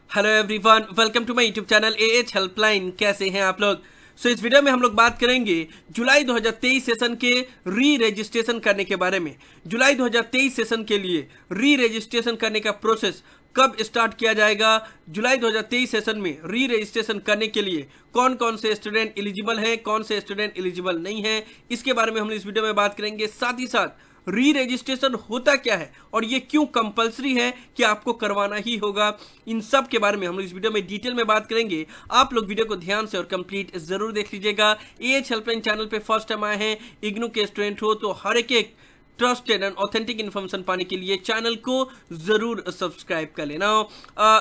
Hello everyone, welcome to my YouTube channel AH helpline. कैसे हैं आप लोग? इस वीडियो में हम लोग बात करेंगे जुलाई 2023 सेशन के री रजिस्ट्रेशन करने के बारे में। जुलाई 2023 सेशन के लिए री रजिस्ट्रेशन करने का प्रोसेस कब स्टार्ट किया जाएगा, जुलाई 2023 सेशन में री रजिस्ट्रेशन करने के लिए कौन कौन से स्टूडेंट एलिजिबल हैं, कौन से स्टूडेंट एलिजिबल नहीं हैं, इसके बारे में हम इस वीडियो में बात करेंगे। साथ ही साथ री रजिस्ट्रेशन होता क्या है और ये क्यों कंपलसरी है कि आपको करवाना ही होगा, इन सब के बारे में हम लोग इस वीडियो में डिटेल में बात करेंगे। आप लोग वीडियो को ध्यान से और कंप्लीट जरूर देख लीजिएगा। एएच हेल्पलाइन चैनल पे फर्स्ट टाइम आए हैं, इग्नू के स्टूडेंट हो तो हर एक ट्रस्टेड एंड ऑथेंटिक इन्फॉर्मेशन पाने के लिए चैनल को जरूर सब्सक्राइब कर लेना।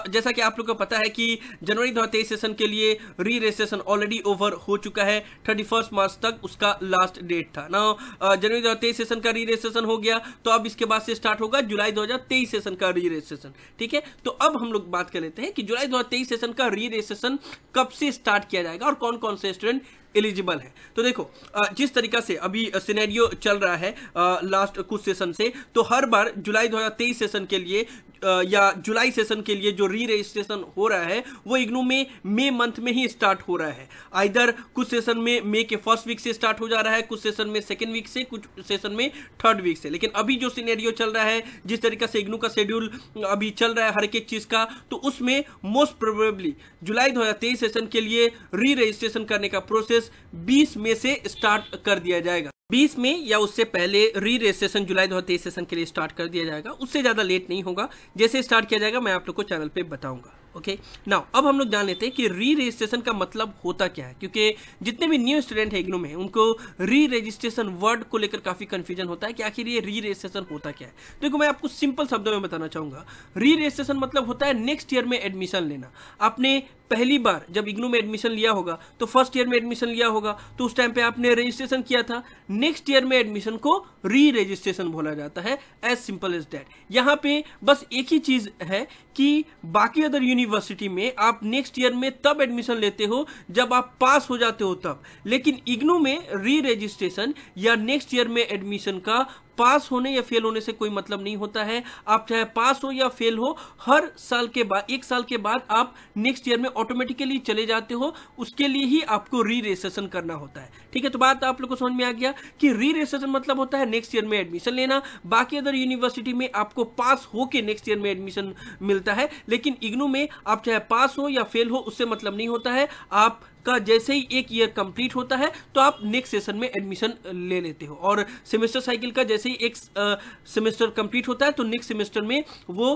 जैसा कि आप लोग को पता है कि जनवरी 2023 सेशन के लिए री रजिस्ट्रेशन ऑलरेडी ओवर हो चुका है। 31 मार्च तक उसका लास्ट डेट था ना। जनवरी 2023 सेशन का री रजिस्ट्रेशन हो गया, तो अब इसके बाद से स्टार्ट होगा जुलाई 2023 सेशन का री रजिस्ट्रेशन। ठीक है, तो अब हम लोग बात कर लेते हैं कि जुलाई 2023 सेशन का री रजिस्ट्रेशन कब से स्टार्ट किया जाएगा और कौन कौन से स्टूडेंट एलिजिबल है। तो देखो, जिस तरीका से अभी सिनेरियो चल रहा है लास्ट कुछ सेशन से, तो हर बार जुलाई 2023 सेशन के लिए या जुलाई सेशन के लिए जो री रजिस्ट्रेशन हो रहा है वो इग्नू में मई मंथ में ही स्टार्ट हो रहा है। आइदर कुछ सेशन में मई के फर्स्ट वीक से स्टार्ट हो जा रहा है, कुछ सेशन में सेकेंड वीक से, कुछ सेशन में थर्ड वीक से। लेकिन अभी जो सिनेरियो चल रहा है, जिस तरीका से इग्नू का शेड्यूल अभी चल रहा है हर एक चीज का, तो उसमें मोस्ट प्रोबेबली जुलाई 2023 सेशन के लिए री रजिस्ट्रेशन करने का प्रोसेस 20 मई से स्टार्ट कर दिया जाएगा। 20 में या उससे पहले री रजिस्ट्रेशन जुलाई 2023 सेशन के लिए स्टार्ट कर दिया जाएगा। उससे ज़्यादा लेट नहीं होगा। जैसे स्टार्ट किया जाएगा मैं आप लोग को चैनल पे बताऊंगा। ओके, नाउ अब हम लोग जान लेते हैं कि री रजिस्ट्रेशन का मतलब होता क्या है, क्योंकि जितने भी न्यू स्टूडेंट है इग्नू में उनको री रजिस्ट्रेशन वर्ड को लेकर काफ़ी कंफ्यूजन होता है कि आखिर ये री रजिस्ट्रेशन होता क्या है। देखो, मैं आपको सिंपल शब्दों में बताना चाहूँगा। री रजिस्ट्रेशन मतलब होता है नेक्स्ट ईयर में एडमिशन लेना। आपने पहली बार जब इग्नू में एडमिशन लिया होगा तो फर्स्ट ईयर में एडमिशन लिया होगा, तो उस टाइम पे आपने रजिस्ट्रेशन किया था। नेक्स्ट ईयर में एडमिशन को री रजिस्ट्रेशन बोला जाता है, एज सिंपल एज दैट। यहाँ पे बस एक ही चीज है कि बाकी अदर यूनिवर्सिटी में आप नेक्स्ट ईयर में तब एडमिशन लेते हो जब आप पास हो जाते हो तब, लेकिन इग्नू में री रजिस्ट्रेशन या नेक्स्ट ईयर में एडमिशन का पास होने या फेल होने से कोई मतलब नहीं होता है। आप चाहे पास हो या फेल हो, हर साल के बाद, एक साल के बाद आप नेक्स्ट ईयर में ऑटोमेटिकली चले जाते हो। उसके लिए ही आपको री रजिस्ट्रेशन करना होता है। ठीक है, तो बात आप लोग को समझ में आ गया कि री रजिस्ट्रेशन मतलब होता है नेक्स्ट ईयर में एडमिशन लेना। बाकी अदर यूनिवर्सिटी में आपको पास हो के नेक्स्ट ईयर में एडमिशन मिलता है, लेकिन इग्नू में आप चाहे पास हो या फेल हो उससे मतलब नहीं होता है। आप का जैसे ही एक ईयर कंप्लीट होता है तो आप नेक्स्ट सेशन में एडमिशन ले लेते हो, और सेमेस्टर साइकिल का जैसे ही एक सेमेस्टर कंप्लीट होता है तो नेक्स्ट सेमेस्टर में वो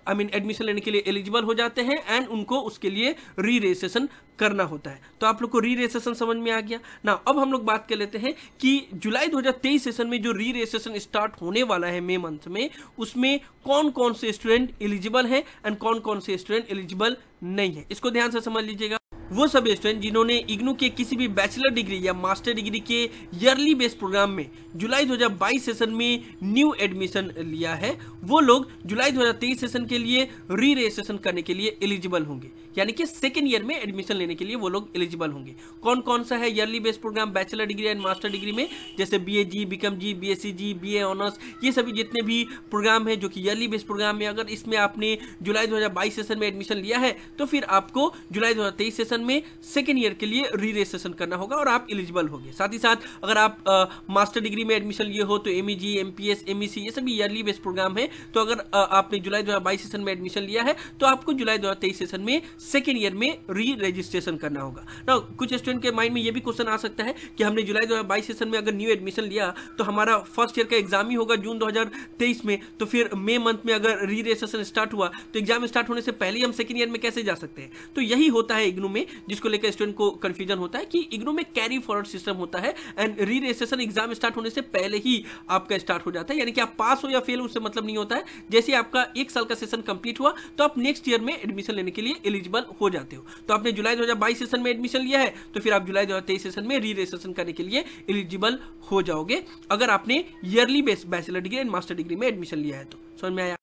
एडमिशन लेने के लिए एलिजिबल हो जाते हैं एंड उनको उसके लिए री रजिस्ट्रेशन करना होता है। तो आप लोग को री रजिस्ट्रेशन समझ में आ गया ना। अब हम लोग बात कर लेते हैं कि जुलाई 2023 सेशन में जो री रजिस्ट्रेशन स्टार्ट होने वाला है मई मंथ में, उसमें कौन कौन से स्टूडेंट एलिजिबल हैं एंड कौन कौन से स्टूडेंट एलिजिबल नहीं है। इसको ध्यान से समझ लीजिएगा। वो सभी स्टूडेंट जिन्होंने इग्नू के किसी भी बैचलर डिग्री या मास्टर डिग्री के ईयरली बेस प्रोग्राम में जुलाई 2022 सेशन में न्यू एडमिशन लिया है, वो लोग जुलाई 2023 सेशन के लिए री रजिस्ट्रेशन करने के लिए एलिजिबल होंगे, यानी कि सेकेंड ईयर में एडमिशन लेने के लिए वो लोग एलिजिबल होंगे। कौन कौन सा है yearly base programme bachelor degree and master degree में, जैसे BA जी, BCom जी, BSc जी, BA ऑनर्स, ये सभी जितने भी प्रोग्राम है जो कि ईयरली बेस प्रोग्राम है, अगर इसमें आपने जुलाई 2022 सेशन में एडमिशन लिया है तो फिर आपको जुलाई 2023 सेशन में सेकेंड ईयर के लिए री रजिस्ट्रेशन करना होगा और आप एलिजिबल होंगे। साथ ही साथ अगर आप मास्टर डिग्री में एडमिशन लिए हो तो MEG, MPS, MEC ये सभी ईयरली बेस्ड प्रोग्राम है। तो अगर आपने जुलाई 2022 सेशन में एडमिशन लिया है तो आपको जुलाई 2023 सेशन में सेकेंड ईयर में री रजिस्ट्रेशन करना होगा ना। कुछ स्टूडेंट के माइंड में ये भी क्वेश्चन आ सकता है कि हमने जुलाई 2022 सेशन में अगर न्यू एडमिशन लिया तो हमारा फर्स्ट ईयर का एग्जाम ही होगा जून 2023 में, तो फिर मई मंथ में अगर री रजिस्ट्रेशन स्टार्ट हुआ तो एग्जाम स्टार्ट होने से पहले हम सेकेंड ईयर में कैसे जा सकते हैं। तो यही होता है इग्नू में, जिसको लेकर स्टूडेंट को कंफ्यूजन होता है कि इग्नू में कैरी फॉरवर्ड सिस्टम होता है and re registration exam start होने से पहले ही आपका स्टार्ट हो जाता है, यानी कि आप पास हो या फेल उससे मतलब नहीं होता है। जैसे आपका एक साल का सेशन कंप्लीट हुआ तो आप नेक्स्ट ईयर में एडमिशन लेने के लिए एलिजिबल हो जाते हो। तो आपने जुलाई 2022 सेशन में एडमिशन लिया है तो फिर आप जुलाई 2023 सेशन में री रजिस्ट्रेशन करने के लिए एलिजिबल हो जाओगे, अगर आपने yearly base bachelor degree and master degree में एडमिशन लिया है तो। समझ में आया?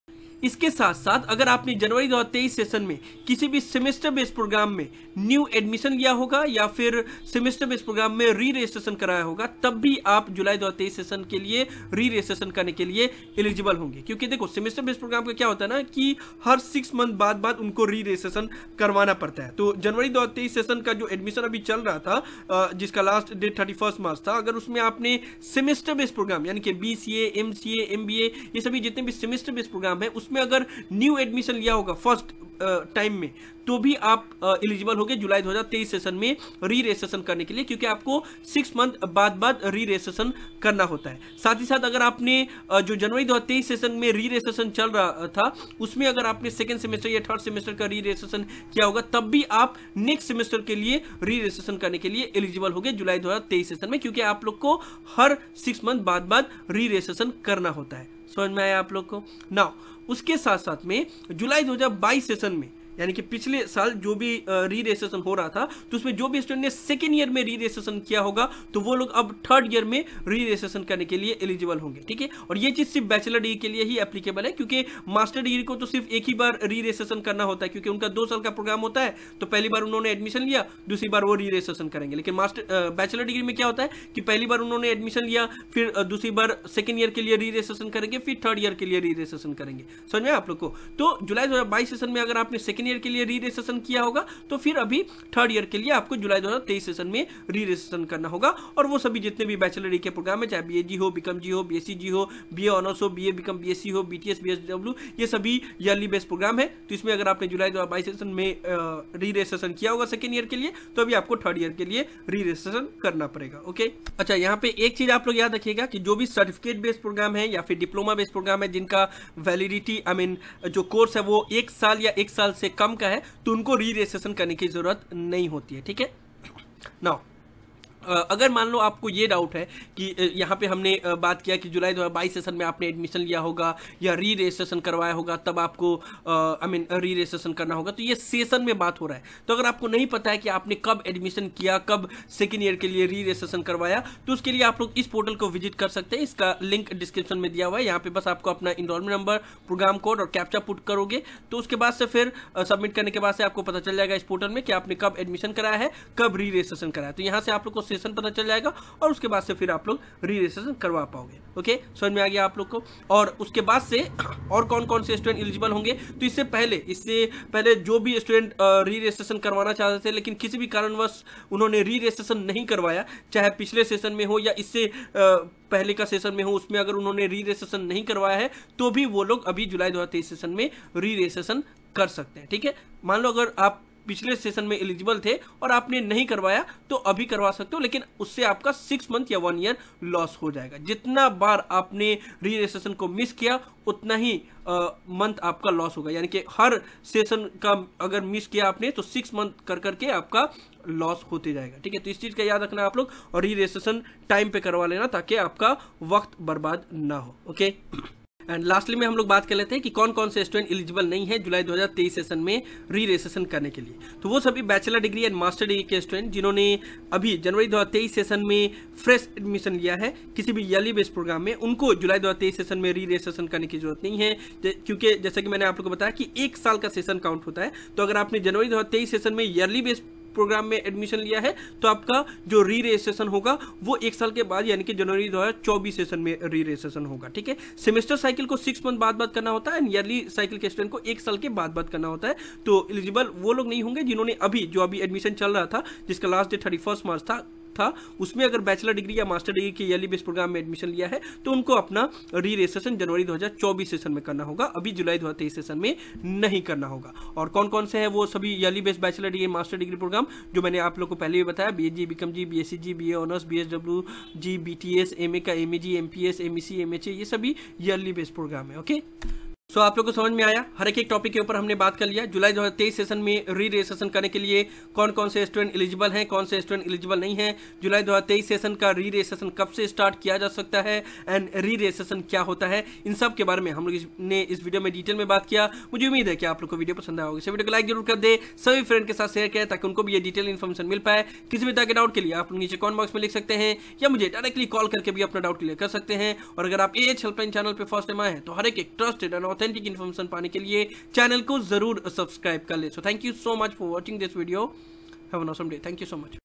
इसके साथ साथ अगर आपने जनवरी 2023 सेशन में किसी भी सेमेस्टर बेस्ड प्रोग्राम में न्यू एडमिशन लिया होगा या फिर सेमेस्टर बेस्ड प्रोग्राम में री रजिस्ट्रेशन कराया होगा, तब भी आप जुलाई 2023 सेशन के लिए री रजिस्ट्रेशन करने के लिए एलिजिबल होंगे। क्योंकि देखो सेमेस्टर बेस्ड प्रोग्राम का क्या होता है ना कि हर 6 मंथ बाद उनको री रजिस्ट्रेशन करवाना पड़ता है। तो जनवरी 2023 सेशन का जो एडमिशन अभी चल रहा था, जिसका लास्ट डेट 31 मार्च था, अगर उसमें आपने सेमेस्टर बेस्ड प्रोग्राम यानी कि BCA, MCA, MBA, ये सभी जितने भी सेमेस्टर बेस्ड प्रोग्राम है उसमें अगर न्यू एडमिशन लिया होगा फर्स्ट टाइम में, तो भी आप एलिजिबल होंगे जुलाई 2023 सेशन में री रजिस्ट्रेशन करने के लिए, क्योंकि आपको 6 मंथ बाद री रजिस्ट्रेशन करना होता है। साथ ही साथ अगर आपने जो जनवरी 2023 सेशन में री रजिस्ट्रेशन चल रहा था उसमें अगर आपने सेकंड सेमेस्टर या थर्ड सेमेस्टर का री रजिस्ट्रेशन किया होगा, तब भी आप नेक्स्ट सेमेस्टर के लिए री रजिस्ट्रेशन करने के लिए एलिजिबल होंगे जुलाई 2023 सेशन में, क्योंकि आप लोग को हर 6 मंथ बाद री रजिस्ट्रेशन करना होता है। समझ में आया आप लोग को? नाउ उसके साथ साथ में जुलाई 2022 सेशन में यानी कि पिछले साल जो भी री रजिस्ट्रेशन हो रहा था, तो उसमें जो भी स्टूडेंट ने सेकेंड ईयर में री रजिस्ट्रेशन किया होगा तो वो लोग अब थर्ड ईयर में री रजिस्ट्रेशन करने के लिए एलिजिबल होंगे। ठीक है, और ये चीज सिर्फ बैचलर डिग्री के लिए ही एप्लीकेबल है, क्योंकि मास्टर डिग्री को तो सिर्फ एक ही बार री रजिस्ट्रेशन करना होता है, क्योंकि उनका 2 साल का प्रोग्राम होता है। तो पहली बार उन्होंने एडमिशन लिया, दूसरी बार वो री रजिस्ट्रेशन करेंगे। लेकिन बैचलर डिग्री में क्या होता है कि पहली बार उन्होंने एडमिशन लिया, फिर दूसरी बार सेकेंड ईयर के लिए री रजिस्ट्रेशन करेंगे, फिर थर्ड ईयर के लिए री रजिस्ट्रेशन करेंगे। समझ में आप लोग को? तो जुलाई 2022 सेशन में अगर आपने सेकेंड ईयर के लिए री रजिस्ट्रेशन किया होगा तो फिर अभी थर्ड ईयर के लिए आपको जुलाई 2023 सेशन में री रजिस्ट्रेशन करना होगा। और वो सभी जितने भी बैचलर डिग्री के प्रोग्राम है, चाहे BAG हो, BCom हो, BSc हो, BA ऑनर्स हो, BA BCom BSc हो, BTS BSW, ये सभी ईयरली बेस्ड प्रोग्राम है। तो इसमें अगर आपने जुलाई 2022 सेशन में री रजिस्ट्रेशन किया होगा सेकेंड ईयर के लिए, तो अभी आपको थर्ड ईयर के लिए री रजिस्ट्रेशन करना पड़ेगा। ओके, अच्छा, यहाँ पे एक चीज आप लोग याद रखिएगा कि जो भी सर्टिफिकेट बेस्ड प्रोग्राम है या फिर डिप्लोमा बेस्ड प्रोग्राम है जिनका वैलिडिटी जो कोर्स है वो 1 साल या 1 साल से कम का है, तो उनको री रजिस्ट्रेशन करने की जरूरत नहीं होती है। ठीक है, नाउ अगर मान लो आपको ये डाउट है कि यहाँ पे हमने बात किया कि जुलाई 2022 सेशन में आपने एडमिशन लिया होगा या री रजिस्ट्रेशन करवाया होगा, तब आपको री रजिस्ट्रेशन करना होगा, तो ये सेशन में बात हो रहा है। तो अगर आपको नहीं पता है कि आपने कब एडमिशन किया, कब सेकेंड ईयर के लिए री रजिस्ट्रेशन करवाया, तो उसके लिए आप लोग इस पोर्टल को विजिट कर सकते हैं। इसका लिंक डिस्क्रिप्शन में दिया हुआ है। यहाँ पे बस आपको अपना इनरोलमेंट नंबर, प्रोग्राम कोड और कैप्चा पुट करोगे, तो उसके बाद से फिर सबमिट करने के बाद से आपको पता चल जाएगा इस पोर्टल में कि आपने कब एडमिशन कराया है, कब री रजिस्ट्रेशन कराया। तो यहाँ से आप लोग को सेशन पता चल जाएगा और उसके बाद से फिर आप लोग री रजिस्ट्रेशन करवा पाओगे। ओके, समझ में आ गया आप लोग को? और उसके बाद से और कौन कौन से स्टूडेंट एलिजिबल होंगे, तो इससे पहले जो भी स्टूडेंट री रजिस्ट्रेशन करवाना चाहते थे लेकिन किसी भी कारणवश उन्होंने री रजिस्ट्रेशन नहीं करवाया, चाहे पिछले सेशन में हो या इससे पहले का सेशन में हो, उसमें अगर उन्होंने री रजिस्ट्रेशन नहीं करवाया है तो भी वो लोग अभी जुलाई 2023 सेशन में री रजिस्ट्रेशन कर सकते हैं। ठीक है, मान लो अगर आप पिछले सेशन में एलिजिबल थे और आपने नहीं करवाया तो अभी करवा सकते हो, लेकिन उससे आपका 6 मंथ या 1 ईयर लॉस हो जाएगा। जितना बार आपने री रजिस्ट्रेशन को मिस किया उतना ही मंथ आपका लॉस होगा, यानी कि हर सेशन का अगर मिस किया आपने तो 6 मंथ कर करके आपका लॉस होते जाएगा। ठीक है, तो इस चीज का याद रखना आप लोग, और री रजिस्ट्रेशन टाइम पे करवा लेना ताकि आपका वक्त बर्बाद ना हो। ओके, एंड लास्टली में हम लोग बात कर लेते हैं कि कौन कौन से स्टूडेंट एलिजिबल नहीं है जुलाई 2023 सेशन में री रजिस्ट्रेशन करने के लिए। तो वो सभी bachelor degree and master degree के स्टूडेंट जिन्होंने अभी जनवरी 2023 सेशन में फ्रेश एडमिशन लिया है किसी भी ईयरली बेस्ड प्रोग्राम में, उनको जुलाई 2023 सेशन में री रजिस्ट्रेशन करने की जरूरत नहीं है, क्योंकि जैसा कि मैंने आप लोग को बताया कि 1 साल का सेशन काउंट होता है। तो अगर आपने जनवरी 2023 सेशन में ईयरली बेस्ड प्रोग्राम में एडमिशन लिया है तो आपका जो री रजिस्ट्रेशन होगा वो 1 साल के बाद यानी कि जनवरी 2024 सेशन में री रजिस्ट्रेशन होगा। ठीक है, सेमेस्टर साइकिल को 6 मंथ बाद करना होता है एंड ईयरली साइकिल के स्टूडेंट को 1 साल के बाद करना होता है। तो एलिजिबल वो लोग नहीं होंगे जिन्होंने अभी एडमिशन चल रहा था जिसका लास्ट डेट 31 मार्च था, उसमें अगर बैचलर डिग्री या मास्टर डिग्री के ईयरली बेस्ड प्रोग्राम में एडमिशन लिया है तो उनको अपना री रजिस्ट्रेशन जनवरी 2024 सेशन में करना होगा, अभी जुलाई 2023 सेशन में नहीं करना होगा। और कौन कौन से हैं वो सभी yearly based bachelor degree master degree program जो मैंने आप लोग को पहले भी बताया, BAG BCom BSc BA honours BSW BTS MA का MEG MPS MEC MHA, ये सभी ईयरली बेस्ड प्रोग्राम है। ओके, सो आप लोग को समझ में आया, हर एक टॉपिक के ऊपर हमने बात कर लिया। जुलाई 2023 सेशन में री रजिस्ट्रेशन करने के लिए कौन कौन से स्टूडेंट एलिजिबल हैं, कौन से स्टूडेंट एलिजिबल नहीं हैं, जुलाई 2023 सेशन का री रजिस्ट्रेशन कब से स्टार्ट किया जा सकता है एंड री रजिस्ट्रेशन क्या होता है, इन सब के बारे में हम लोग ने इस वीडियो में डिटेल में बात किया। मुझे उम्मीद है कि आप लोग को वीडियो पसंद आया होगा। इस वीडियो को लाइक जरूर कर दे, सभी फ्रेंड के साथ शेयर करें ताकि उनको भी ये डिटेल इन्फॉर्मेशन मिल पाए। किसी भी तरह के डाउट के लिए आप लोग नीचे कमेंट बॉक्स में लिख सकते हैं या मुझे डायरेक्टली कॉल करके भी अपना डाउट क्लियर कर सकते हैं। और अगर आप AH हेल्पलाइन चैनल पर फर्स्ट टाइम आए हैं तो हर एक ट्रस्टेड एंड ऑथेंटिक इन्फॉर्मेशन पाने के लिए चैनल को जरूर सब्सक्राइब कर ले। So thank you so much for watching this video. Have an awesome day. Thank you so much.